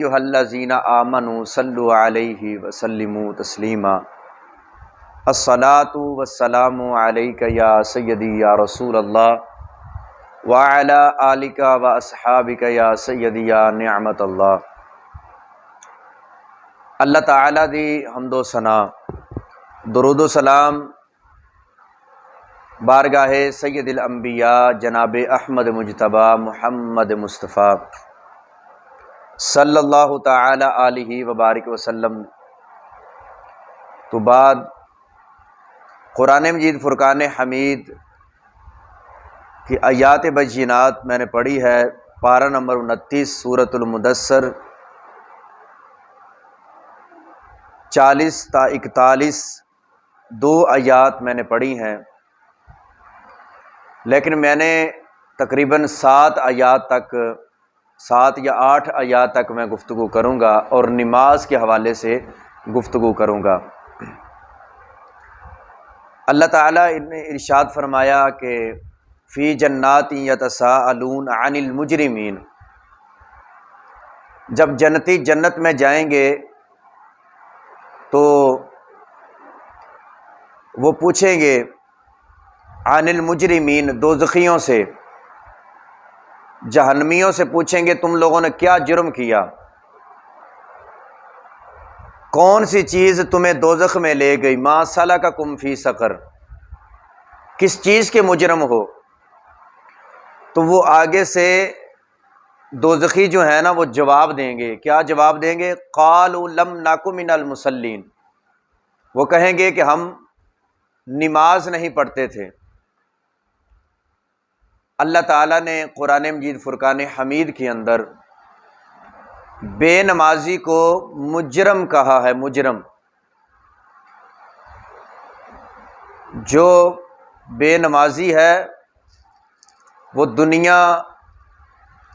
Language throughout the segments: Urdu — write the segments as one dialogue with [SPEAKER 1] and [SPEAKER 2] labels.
[SPEAKER 1] ایھا الذین آمنوا صلوا علیہ وسلموا تسلیما الصلاۃ والسلام علیک یا سیدی یا رسول اللہ وعلی آلک واصحابک یا سیدی یا نعمت اللہ۔ اللہ تعالیٰ دی حمد و ثنا، درود و سلام بارگاہ سید الانبیاء جناب احمد مجتبیٰ محمد مصطفیٰ صلی اللہ تعالی علیہ وبارک وسلم تو بعد قرآن مجید فرقان حمید کی آیات بینات میں نے پڑھی ہے، پارہ نمبر 29 سورۃ المدثر 40 تا 41 دو آیات میں نے پڑھی ہیں، لیکن میں نے تقریباً 7 یا 8 آیات تک میں گفتگو کروں گا اور نماز کے حوالے سے گفتگو کروں گا۔ اللہ تعالیٰ نے ارشاد فرمایا کہ فی جنات یتساءلون عن المجرمین، جب جنتی جنت میں جائیں گے تو وہ پوچھیں گے عن المجرمین، دوزخیوں سے، جہنمیوں سے پوچھیں گے تم لوگوں نے کیا جرم کیا، کون سی چیز تمہیں دوزخ میں لے گئی، ما سلککم فی سقر، کس چیز کے مجرم ہو؟ تو وہ آگے سے دوزخی جو ہیں نا وہ جواب دیں گے، کیا جواب دیں گے؟ قالوا لم نک من المصلین، وہ کہیں گے کہ ہم نماز نہیں پڑھتے تھے۔ اللہ تعالیٰ نے قرآن مجید فرقان حمید کے اندر بے نمازی کو مجرم کہا ہے، مجرم۔ جو بے نمازی ہے وہ دنیا،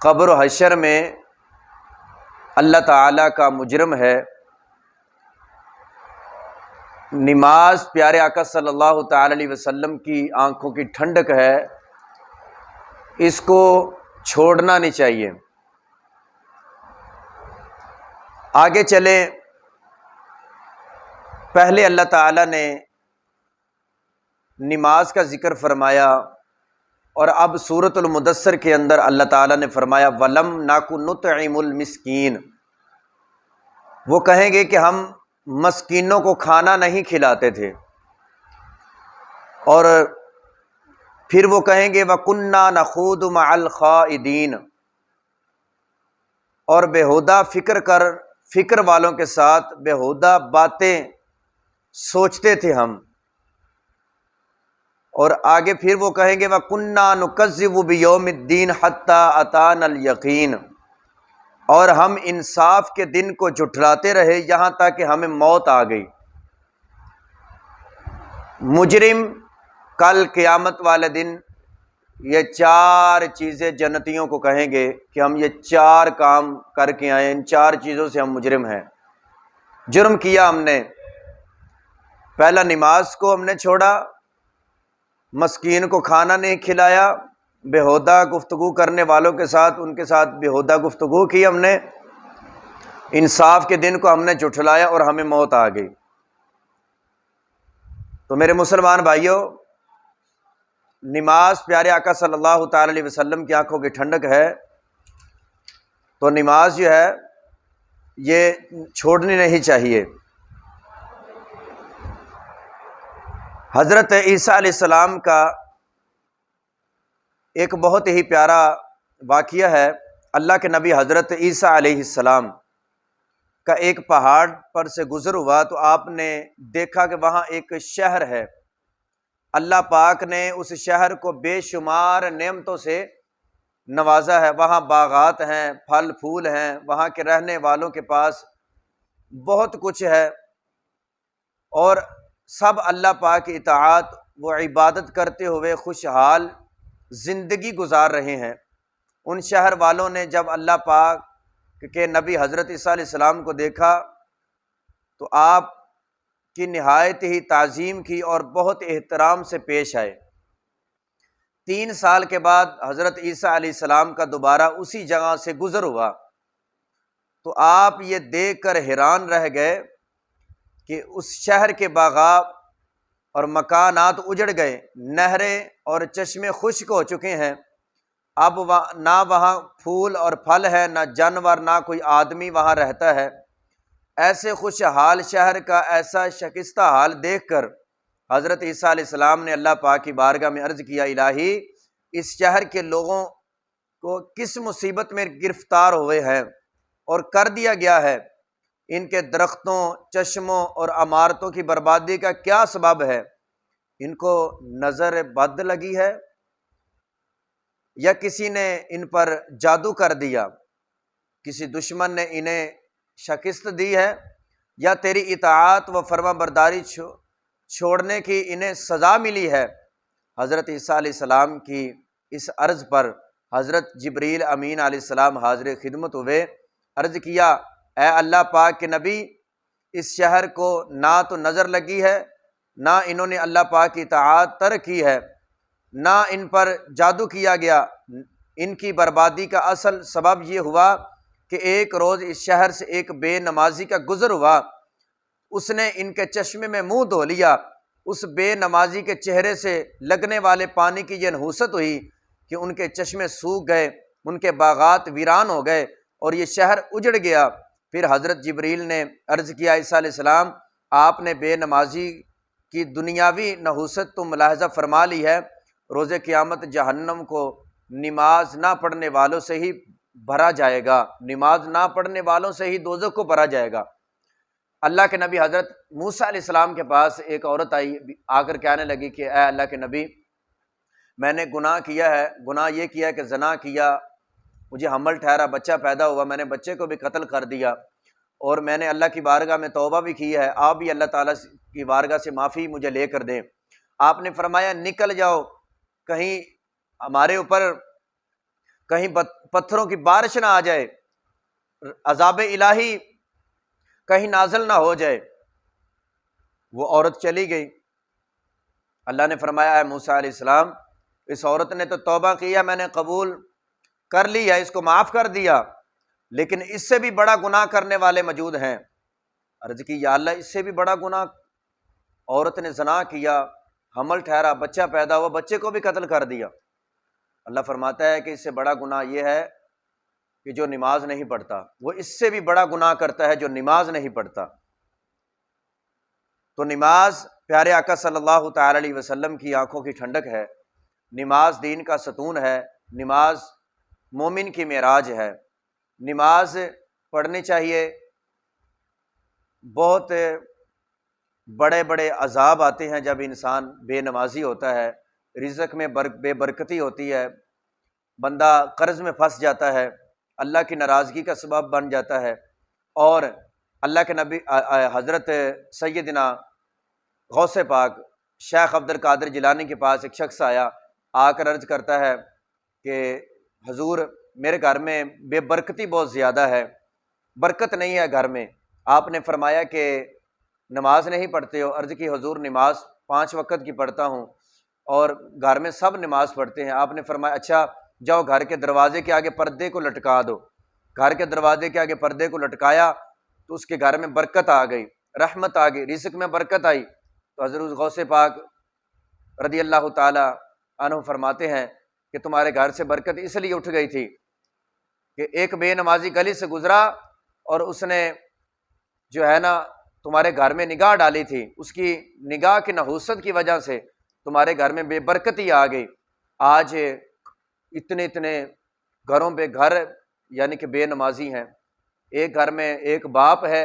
[SPEAKER 1] قبر و حشر میں اللہ تعالیٰ کا مجرم ہے۔ نماز پیارے آقا صلی اللہ تعالی علیہ وسلم کی آنکھوں کی ٹھنڈک ہے، اس کو چھوڑنا نہیں چاہیے۔ آگے چلیں، پہلے اللہ تعالیٰ نے نماز کا ذکر فرمایا اور اب سورۃ المدثر کے اندر اللہ تعالیٰ نے فرمایا وَلَمْ نَكُ نُطْعِمُ الْمِسْكِينَ، وہ کہیں گے کہ ہم مسکینوں کو کھانا نہیں کھلاتے تھے، اور پھر وہ کہیں گے وَكُنَّا نَخُوضُ مَعَ الْخَائِضِينَ، اور بےہودہ فکر والوں کے ساتھ بےہودہ باتیں سوچتے تھے ہم، اور آگے پھر وہ کہیں گے وَكُنَّا نُكَذِّبُ بِيَوْمِ الدِّينِ حَتَّى أَتَانَا الْيَقِينُ، اور ہم انصاف کے دن کو جھٹلاتے رہے یہاں تک کہ ہمیں موت آ گئی۔ مجرم کل قیامت والے دن یہ 4 چیزیں جنتیوں کو کہیں گے کہ ہم یہ 4 کام کر کے آئے، ان 4 چیزوں سے ہم مجرم ہیں، جرم کیا ہم نے۔ پہلا، نماز کو ہم نے چھوڑا، مسکین کو کھانا نہیں کھلایا، بےہودہ گفتگو کرنے والوں کے ساتھ ان کے ساتھ بےہودہ گفتگو کی ہم نے، انصاف کے دن کو ہم نے جھٹلایا اور ہمیں موت آ گئی۔ تو میرے مسلمان بھائیوں، نماز پیارے آقا صلی اللہ تعالی علیہ وسلم کی آنکھوں کی ٹھنڈک ہے، تو نماز جو ہے یہ چھوڑنی نہیں چاہیے۔ حضرت عیسیٰ علیہ السلام کا ایک بہت ہی پیارا واقعہ ہے۔ اللہ کے نبی حضرت عیسیٰ علیہ السلام کا ایک پہاڑ پر سے گزر ہوا تو آپ نے دیکھا کہ وہاں ایک شہر ہے، اللہ پاک نے اس شہر کو بے شمار نعمتوں سے نوازا ہے، وہاں باغات ہیں، پھل پھول ہیں، وہاں کے رہنے والوں کے پاس بہت کچھ ہے، اور سب اللہ پاک کی اطاعت و عبادت کرتے ہوئے خوشحال زندگی گزار رہے ہیں۔ ان شہر والوں نے جب اللہ پاک کے نبی حضرت عیسیٰ علیہ السلام کو دیکھا تو آپ کی نہایت ہی تعظیم کی اور بہت احترام سے پیش آئے۔ 3 سال کے بعد حضرت عیسیٰ علیہ السلام کا دوبارہ اسی جگہ سے گزر ہوا تو آپ یہ دیکھ کر حیران رہ گئے کہ اس شہر کے باغات اور مکانات اجڑ گئے، نہریں اور چشمے خشک ہو چکے ہیں، اب نہ وہاں پھول اور پھل ہے، نہ جانور، نہ کوئی آدمی وہاں رہتا ہے۔ ایسے خوشحال شہر کا ایسا شکستہ حال دیکھ کر حضرت عیسیٰ علیہ السلام نے اللہ پاک کی بارگاہ میں عرض کیا، الہی اس شہر کے لوگوں کو کس مصیبت میں گرفتار ہوئے ہیں اور کر دیا گیا ہے، ان کے درختوں، چشموں اور عمارتوں کی بربادی کا کیا سبب ہے؟ ان کو نظر بد لگی ہے یا کسی نے ان پر جادو کر دیا، کسی دشمن نے انہیں شکست دی ہے، یا تیری اطاعت و فرما برداری چھوڑنے کی انہیں سزا ملی ہے؟ حضرت عیسیٰ علیہ السلام کی اس عرض پر حضرت جبریل امین علیہ السلام حاضر خدمت ہوئے، عرض کیا، اے اللہ پاک کے نبی، اس شہر کو نہ تو نظر لگی ہے، نہ انہوں نے اللہ پاک کی اطاعت ترک کی ہے، نہ ان پر جادو کیا گیا۔ ان کی بربادی کا اصل سبب یہ ہوا کہ ایک روز اس شہر سے ایک بے نمازی کا گزر ہوا، اس نے ان کے چشمے میں منہ دھو لیا، اس بے نمازی کے چہرے سے لگنے والے پانی کی یہ نحوست ہوئی کہ ان کے چشمے سوکھ گئے، ان کے باغات ویران ہو گئے اور یہ شہر اجڑ گیا۔ پھر حضرت جبریل نے عرض کیا، عیسیٰ علیہ السلام، آپ نے بے نمازی کی دنیاوی نحوست تو ملاحظہ فرما لی ہے، روز قیامت جہنم کو نماز نہ پڑھنے والوں سے ہی بھرا جائے گا، نماز نہ پڑھنے والوں سے ہی دوزخ کو بھرا جائے گا۔ اللہ کے نبی حضرت موسیٰ علیہ السلام کے پاس ایک عورت آئی، آ کر کہنے لگی کہ اے اللہ کے نبی، میں نے گناہ کیا ہے، گناہ یہ کیا کہ زنا کیا، مجھے حمل ٹھہرا، بچہ پیدا ہوا، میں نے بچے کو بھی قتل کر دیا، اور میں نے اللہ کی بارگاہ میں توبہ بھی کی ہے، آپ بھی اللہ تعالیٰ کی بارگاہ سے معافی مجھے لے کر دیں۔ آپ نے فرمایا، نکل جاؤ، کہیں ہمارے اوپر کہیں پتھروں کی بارش نہ آ جائے، عذاب الہی کہیں نازل نہ ہو جائے۔ وہ عورت چلی گئی۔ اللہ نے فرمایا، اے موسیٰ علیہ السلام، اس عورت نے تو توبہ کیا، میں نے قبول کر لیا، اس کو معاف کر دیا، لیکن اس سے بھی بڑا گناہ کرنے والے موجود ہیں۔ عرض کی، یا اللہ، اس سے بھی بڑا گناہ؟ عورت نے زنا کیا، حمل ٹھہرا، بچہ پیدا ہوا، بچے کو بھی قتل کر دیا۔ اللہ فرماتا ہے کہ اس سے بڑا گناہ یہ ہے کہ جو نماز نہیں پڑھتا، وہ اس سے بھی بڑا گناہ کرتا ہے جو نماز نہیں پڑھتا۔ تو نماز پیارے آقا صلی اللہ تعالی علیہ وسلم کی آنکھوں کی ٹھنڈک ہے، نماز دین کا ستون ہے، نماز مومن کی معراج ہے۔ نماز پڑھنی چاہیے۔ بہت بڑے بڑے عذاب آتے ہیں جب انسان بے نمازی ہوتا ہے، رزق میں بے برکتی ہوتی ہے، بندہ قرض میں پھنس جاتا ہے، اللہ کی ناراضگی کا سبب بن جاتا ہے۔ اور اللہ کے نبی حضرت سیدنا غوث پاک شیخ عبد القادر جیلانی کے پاس ایک شخص آیا، آ کر عرض کرتا ہے کہ حضور، میرے گھر میں بے برکتی بہت زیادہ ہے، برکت نہیں ہے گھر میں۔ آپ نے فرمایا کہ نماز نہیں پڑھتے ہو؟ عرض کی، حضور نماز 5 وقت کی پڑھتا ہوں اور گھر میں سب نماز پڑھتے ہیں۔ آپ نے فرمایا، اچھا جاؤ گھر کے دروازے کے آگے پردے کو لٹکا دو۔ گھر کے دروازے کے آگے پردے کو لٹکایا تو اس کے گھر میں برکت آ گئی، رحمت آ گئی، رزق میں برکت آئی۔ تو حضرت غوث پاک رضی اللہ تعالی عنہ فرماتے ہیں کہ تمہارے گھر سے برکت اس لیے اٹھ گئی تھی کہ ایک بے نمازی گلی سے گزرا اور اس نے جو ہے نا تمہارے گھر میں نگاہ ڈالی تھی، اس کی نگاہ کی نحوست کی وجہ سے تمہارے گھر میں بے برکتی آ گئی۔ آج اتنے گھروں پہ گھر یعنی کہ بے نمازی ہیں۔ ایک گھر میں ایک باپ ہے،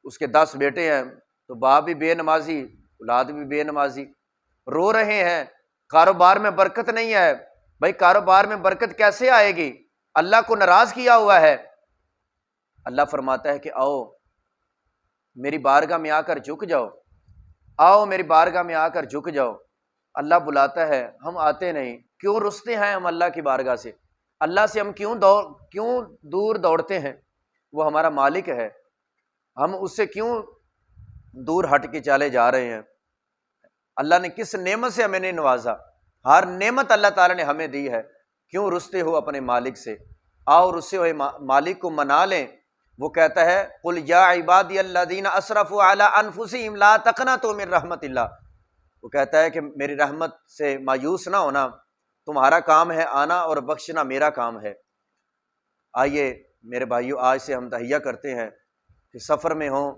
[SPEAKER 1] اس کے 10 بیٹے ہیں، تو باپ بھی بے نمازی، اولاد بھی بے نمازی، رو رہے ہیں، کاروبار میں برکت نہیں ہے۔ بھائی کاروبار میں برکت کیسے آئے گی؟ اللہ کو ناراض کیا ہوا ہے۔ اللہ فرماتا ہے کہ آؤ میری بارگاہ میں آ کر جھک جاؤ، آؤ میری بارگاہ میں آ کر جھک جاؤ۔ اللہ بلاتا ہے، ہم آتے نہیں۔ کیوں رستے ہیں ہم اللہ کی بارگاہ سے؟ اللہ سے ہم کیوں دور دوڑتے ہیں؟ وہ ہمارا مالک ہے، ہم اس سے کیوں دور ہٹ کے چلے جا رہے ہیں؟ اللہ نے کس نعمت سے ہمیں نہیں نوازا؟ ہر نعمت اللہ تعالیٰ نے ہمیں دی ہے، کیوں رستے ہو اپنے مالک سے؟ آؤ رسے ہوئے مالک کو منا لیں، وہ کہتا ہے قل یا عبادی الذین اسرفوا علی انفسہم لا تقنطوا من رحمت اللہ، وہ کہتا ہے کہ میری رحمت سے مایوس نہ ہونا، تمہارا کام ہے آنا اور بخشنا میرا کام ہے۔ آئیے میرے بھائیو، آج سے ہم تہیہ کرتے ہیں کہ سفر میں ہوں